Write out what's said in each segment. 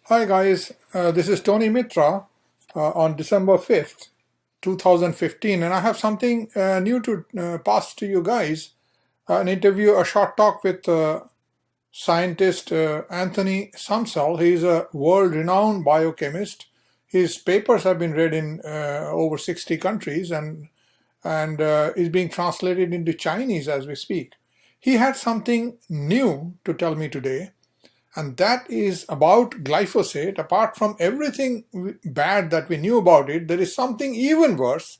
Hi guys, this is Tony Mitra on December 5th, 2015, and I have something new to pass to you guys. An interview, a short talk with scientist Anthony Samsel. He is a world-renowned biochemist. His papers have been read in over 60 countries and is being translated into Chinese as we speak. He had something new to tell me today, and that is about glyphosate. Apart from everything bad that we knew about it, there is something even worse,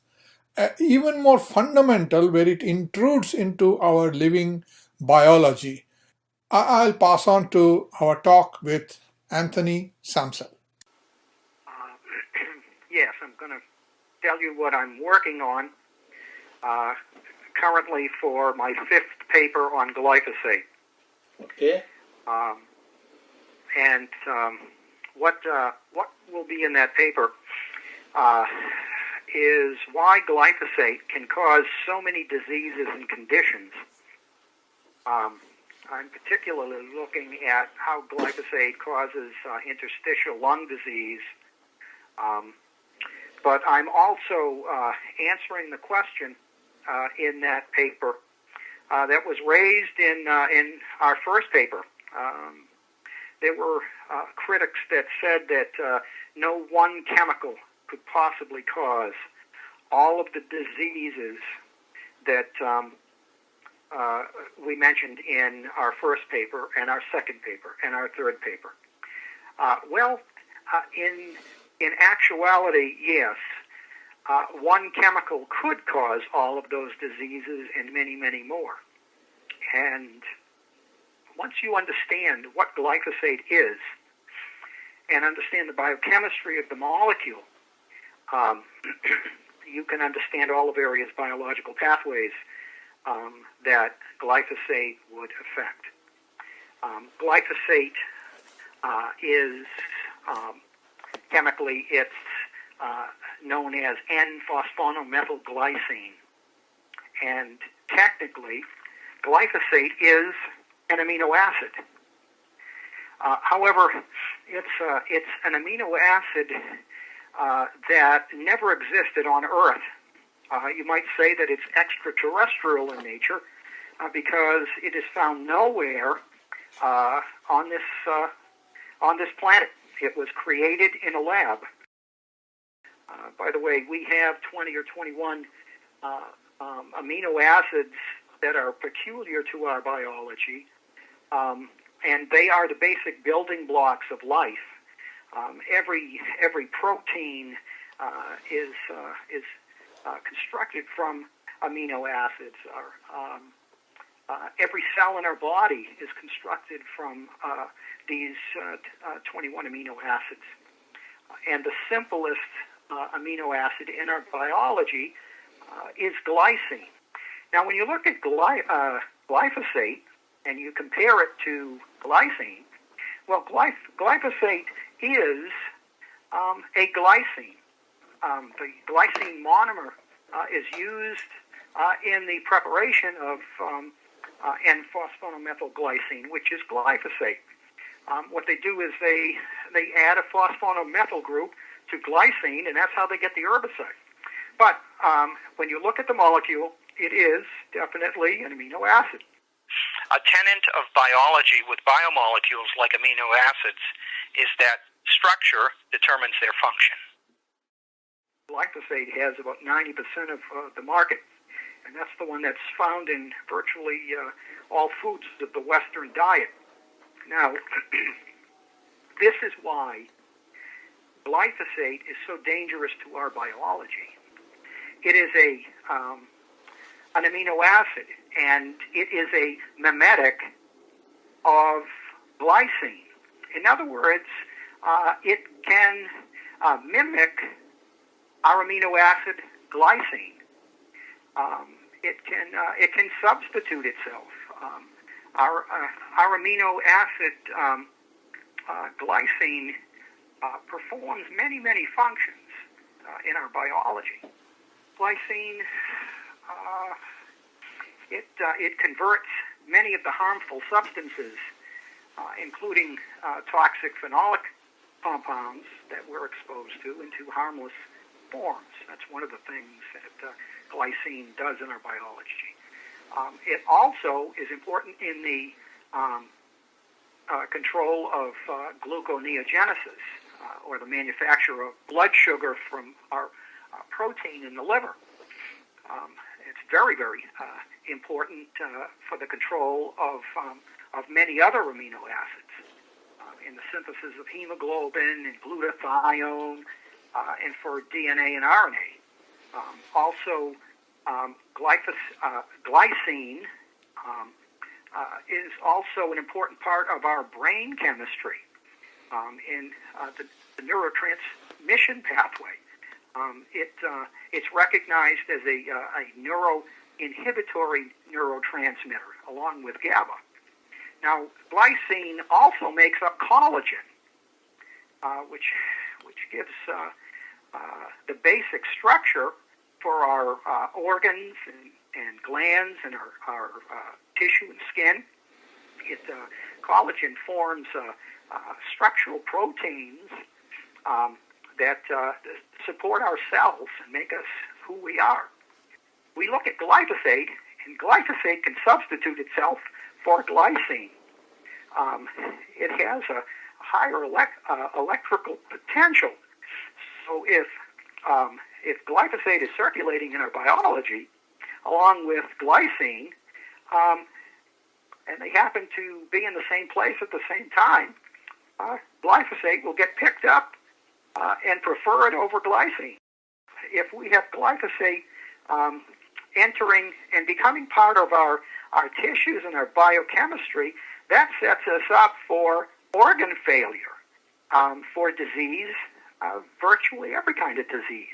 even more fundamental, where it intrudes into our living biology. I'll pass on to our talk with Anthony Samsel. Yes, I'm going to tell you what I'm working on currently for my fifth paper on glyphosate. Okay. What will be in that paper is why glyphosate can cause so many diseases and conditions. I'm particularly looking at how glyphosate causes interstitial lung disease, but I'm also answering the question in that paper that was raised in our first paper. There were critics that said that no one chemical could possibly cause all of the diseases that we mentioned in our first paper and our second paper and our third paper. In actuality, yes, one chemical could cause all of those diseases and many, many more. And once you understand what glyphosate is and understand the biochemistry of the molecule, you can understand all the various biological pathways that glyphosate would affect. Glyphosate is chemically, it's known as N-phosphonomethylglycine, and technically, glyphosate is an amino acid. However, it's an amino acid that never existed on Earth. You might say that it's extraterrestrial in nature because it is found nowhere on this planet. It was created in a lab. By the way, we have 20 or 21 amino acids that are peculiar to our biology, and they are the basic building blocks of life. Every protein is constructed from amino acids. Every cell in our body is constructed from these 21 amino acids. And the simplest amino acid in our biology is glycine. Now, when you look at glyphosate and you compare it to glycine, well, glyphosate is a glycine. The glycine monomer is used in the preparation of N-phosphonomethylglycine, which is glyphosate. What they do is they add a phosphonomethyl group to glycine, and that's how they get the herbicide. But when you look at the molecule, it is definitely an amino acid. A tenet of biology with biomolecules like amino acids is that structure determines their function. Glyphosate has about 90% of the market, and that's the one that's found in virtually all foods of the Western diet. Now, this is why glyphosate is so dangerous to our biology. It is an amino acid, and it is a mimetic of glycine. In other words, it can mimic our amino acid glycine. It can substitute itself. Our amino acid glycine performs many, many functions in our biology. Glycine, it converts many of the harmful substances, including toxic phenolic compounds that we're exposed to into harmless forms. That's one of the things that glycine does in our biology. It also is important in the control of gluconeogenesis, or the manufacture of blood sugar from our protein in the liver. It's very, very important for the control of many other amino acids in the synthesis of hemoglobin and glutathione, and for DNA and RNA. Also, glycine is also an important part of our brain chemistry in the neurotransmission pathway. It's recognized as a neuroinhibitory neurotransmitter along with GABA. Now, glycine also makes up collagen, which gives the basic structure for our organs and glands and our tissue and skin. Collagen forms structural proteins that support our cells and make us who we are. We look at glyphosate, and glyphosate can substitute itself for glycine. It has a higher electrical potential. So if glyphosate is circulating in our biology, along with glycine, and they happen to be in the same place at the same time, glyphosate will get picked up and prefer it over glycine. If we have glyphosate entering and becoming part of our tissues and our biochemistry, that sets us up for organ failure, for disease, virtually every kind of disease.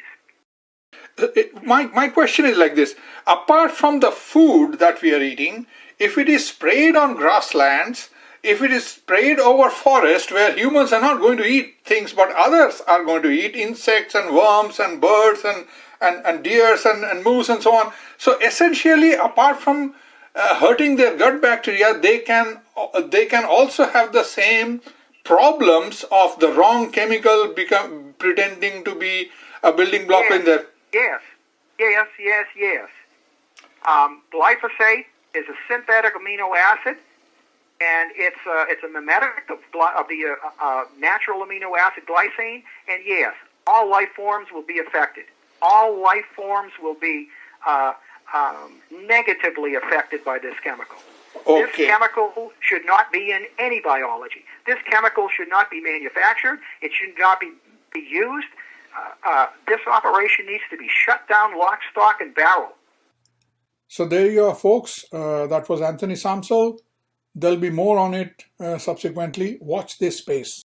My question is like this. Apart from the food that we are eating, if it is sprayed on grasslands, if it is sprayed over forest where humans are not going to eat things but others are going to eat insects and worms and birds and deers and moose and so on. So essentially, apart from hurting their gut bacteria, they can also have the same problems of the wrong chemical pretending to be a building block in there. Yes. Glyphosate is a synthetic amino acid, and it's a mimetic of the natural amino acid glycine. And yes, all life forms will be affected. All life forms will be negatively affected by this chemical. Okay. This chemical should not be in any biology. This chemical should not be manufactured. It should not be used. This operation needs to be shut down lock, stock, and barrel. So there you are, folks. That was Anthony Samsel. There'll be more on it subsequently. Watch this space.